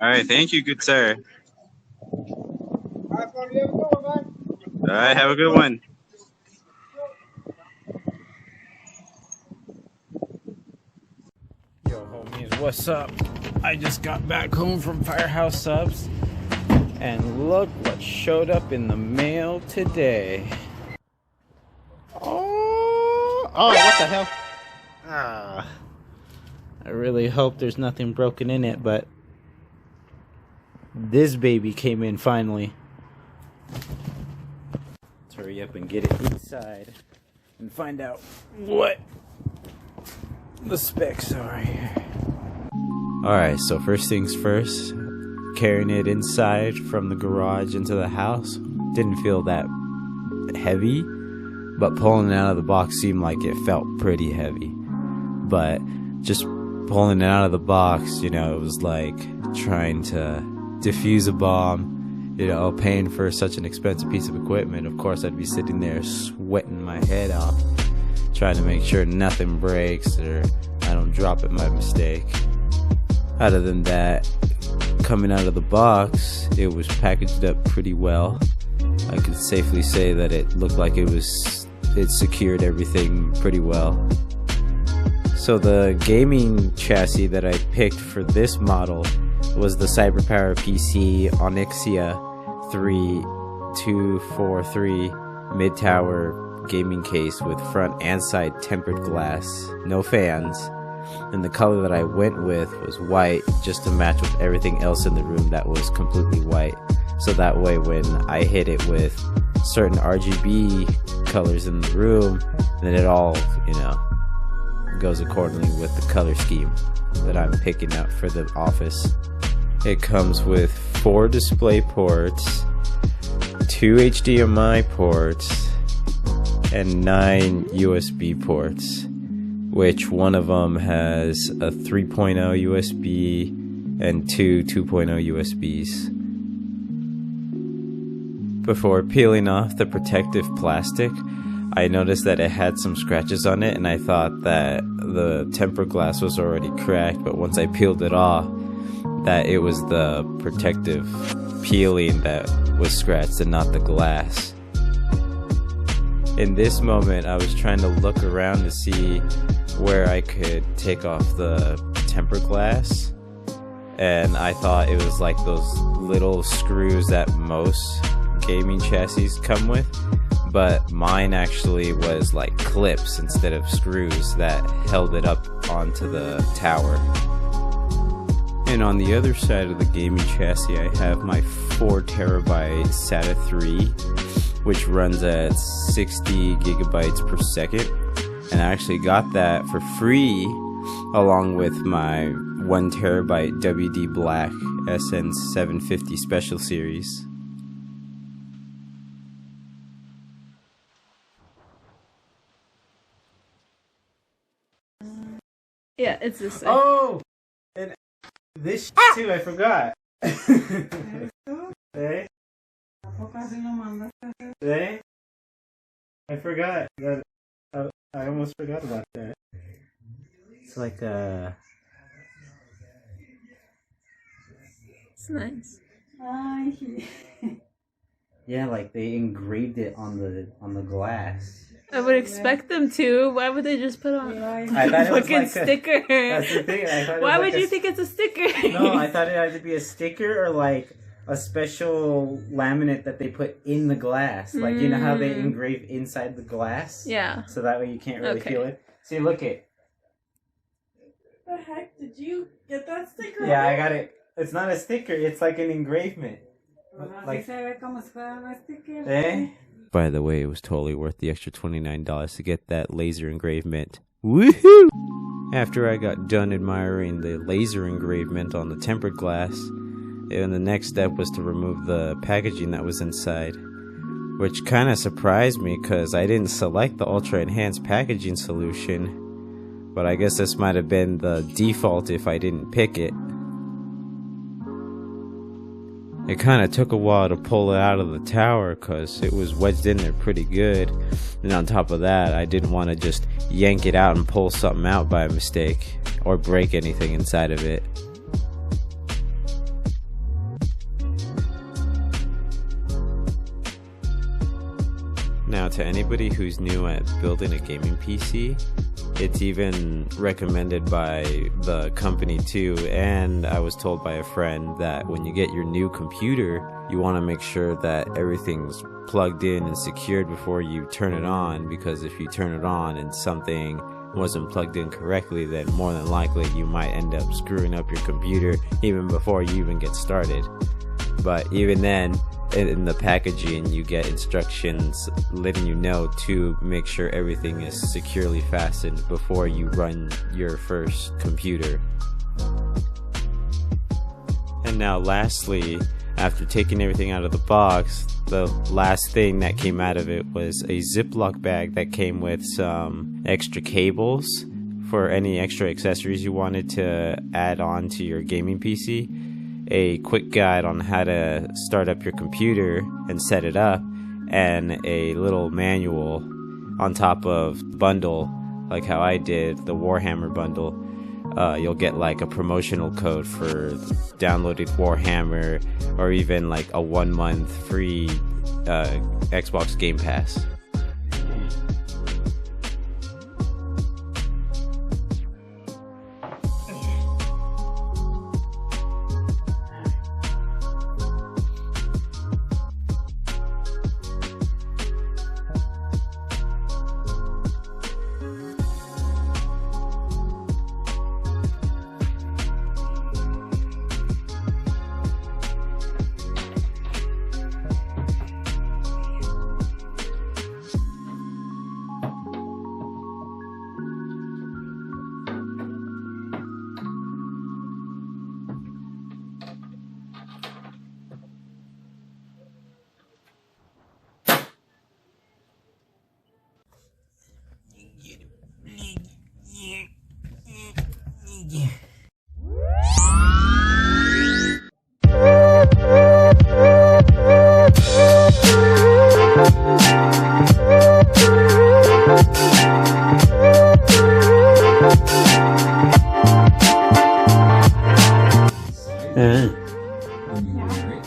All right, thank you, good sir. All right, have a good one. Yo, homies, what's up? I just got back home from Firehouse Subs, and look what showed up in the mail today. Oh, what the hell? I really hope there's nothing broken in it, but this baby came in finally. Let's hurry up and get it inside and find out what the specs are here. Alright, so first things first, carrying it inside from the garage into the house didn't feel that heavy, but pulling it out of the box seemed like it felt pretty heavy. But just pulling it out of the box, you know, it was like trying to defuse a bomb, you know, paying for such an expensive piece of equipment. Of course, I'd be sitting there sweating my head off, trying to make sure nothing breaks or I don't drop it by mistake. Other than that, coming out of the box, it was packaged up pretty well. I could safely say that it looked like it secured everything pretty well. So the gaming chassis that I picked for this model was the CyberPower PC Onyxia 3243 mid-tower gaming case with front and side tempered glass, no fans. And the color that I went with was white, just to match with everything else in the room that was completely white. So that way when I hit it with certain RGB colors in the room, then it all, you know, goes accordingly with the color scheme that I'm picking up for the office. It comes with 4 display ports, 2 HDMI ports, and 9 USB ports, which one of them has a 3.0 USB and 2 2.0 USBs. Before peeling off the protective plastic, I noticed that it had some scratches on it, and I thought that the tempered glass was already cracked, but once I peeled it off, that it was the protective peeling that was scratched and not the glass. In this moment, I was trying to look around to see where I could take off the tempered glass, and I thought it was like those little screws that most gaming chassis come with, but mine actually was like clips instead of screws that held it up onto the tower. And on the other side of the gaming chassis, I have my 4TB SATA 3, which runs at 60 gigabytes per second, and I actually got that for free along with my 1TB WD Black SN750 Special Series. Yeah, it's this way. Oh! And this too, I forgot. Hey? Hey? I forgot that. I almost forgot about that. It's like It's nice. yeah, like they engraved it on the glass. I would expect them to. Why would they just put on I thought it was fucking like sticker? That's the thing. I thought it Why was would like you think it's a sticker? No, I thought it had to be a sticker or like a special laminate that they put in the glass. Like, you know how they engrave inside the glass? Yeah. So that way you can't really feel it. See, look it. The heck? Did you get that sticker? Yeah, I got it. It's not a sticker. It's like an engravement. Like, eh? By the way, it was totally worth the extra $29 to get that laser engravement. Woohoo! After I got done admiring the laser engravement on the tempered glass, and the next step was to remove the packaging that was inside, which kind of surprised me because I didn't select the ultra enhanced packaging solution, but I guess this might have been the default if I didn't pick it. It kind of took a while to pull it out of the tower because it was wedged in there pretty good, and on top of that, I didn't want to just yank it out and pull something out by mistake or break anything inside of it. to anybody who's new at building a gaming PC. It's even recommended by the company too, and I was told by a friend that when you get your new computer, you want to make sure that everything's plugged in and secured before you turn it on, because if you turn it on and something wasn't plugged in correctly, then more than likely you might end up screwing up your computer even before you even get started. But even then, in the packaging you get instructions letting you know to make sure everything is securely fastened before you run your first computer. And now lastly, after taking everything out of the box, the last thing that came out of it was a Ziploc bag that came with some extra cables for any extra accessories you wanted to add on to your gaming PC, a quick guide on how to start up your computer and set it up, and a little manual on top of the bundle, like how I did the Warhammer bundle. You'll get like a promotional code for downloaded Warhammer, or even like a 1 month free Xbox Game Pass.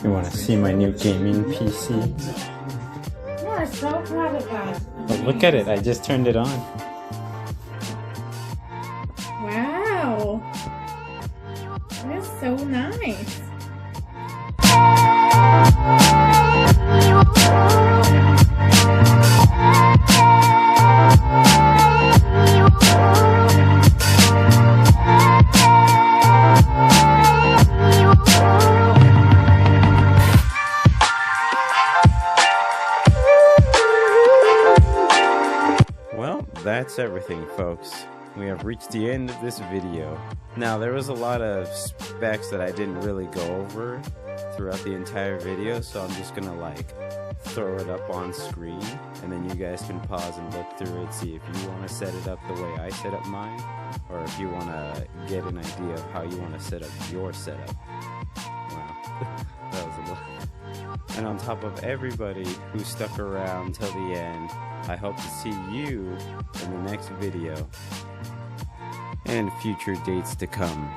You want to see my new gaming PC? You are so proud of us. Oh, look at it, I just turned it on. Wow. That's so nice. Well, that's everything, folks. We have reached the end of this video. Now, there was a lot of specs that I didn't really go over throughout the entire video, so I'm just gonna like throw it up on screen, and then you guys can pause and look through it, see if you want to set it up the way I set up mine, or if you want to get an idea of how you want to set up your setup. Wow, that was a lot. And on top of everybody who stuck around till the end, I hope to see you in the next video and future dates to come.